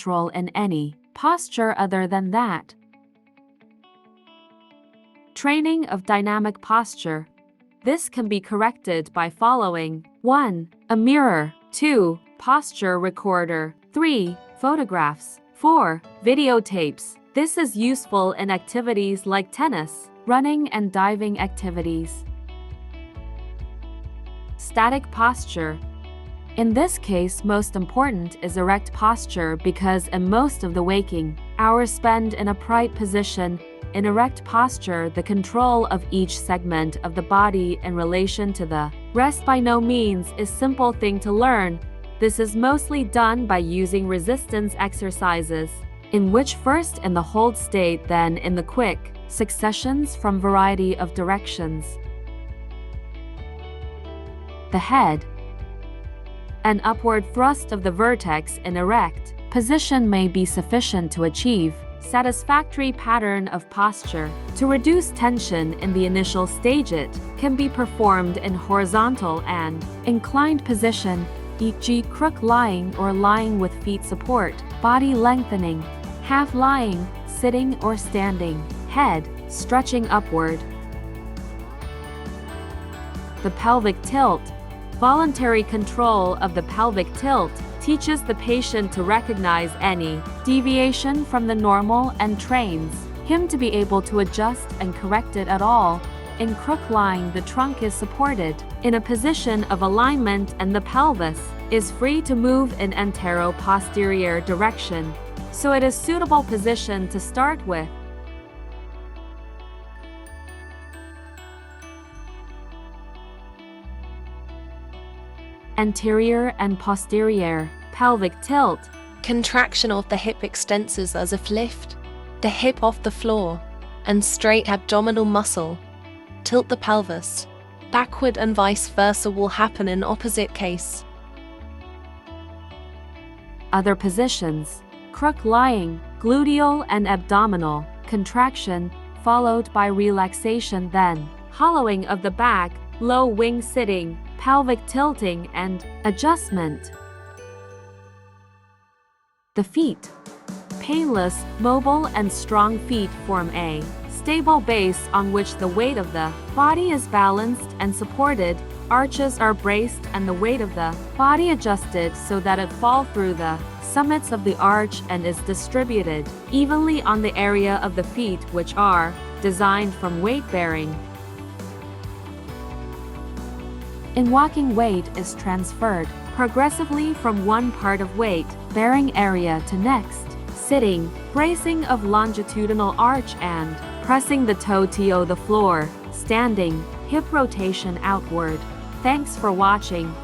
natural in any posture other than that. Training of dynamic posture. This can be corrected by following 1. A mirror. 2. Posture recorder. 3. Photographs. 4. Videotapes. This is useful in activities like tennis, running and diving activities. Static posture. In this case, most important is erect posture because in most of the waking hours spent in upright position. In erect posture, the control of each segment of the body in relation to the rest by no means is a simple thing to learn. This is mostly done by using resistance exercises, in which first in the hold state, then in the quick successions from variety of directions. The head. An upward thrust of the vertex in erect position may be sufficient to achieve satisfactory pattern of posture. To reduce tension in the initial stage, it can be performed in horizontal and inclined position, e.g. crook lying or lying with feet support, body lengthening, half lying, sitting or standing, head stretching upward. The pelvic tilt. Voluntary control of the pelvic tilt teaches the patient to recognize any deviation from the normal and trains him to be able to adjust and correct it at all. In crook lying, the trunk is supported in a position of alignment and the pelvis is free to move in antero-posterior direction, so it is a suitable position to start with. Anterior and posterior. Pelvic tilt. Contraction of the hip extensors as if lift the hip off the floor, and straight abdominal muscle. Tilt the pelvis backward and vice versa will happen in opposite case. Other positions. Crook lying, gluteal and abdominal contraction, followed by relaxation, then hollowing of the back, low wing sitting, pelvic tilting and adjustment. The feet. Painless, mobile and strong feet form a stable base on which the weight of the body is balanced and supported. Arches are braced and the weight of the body adjusted so that it falls through the summits of the arch and is distributed evenly on the area of the feet, which are designed from weight bearing. In walking, weight is transferred progressively from one part of weight bearing area to next. Sitting, bracing of longitudinal arch and pressing the toe to the floor. Standing, hip rotation outward. Thanks for watching.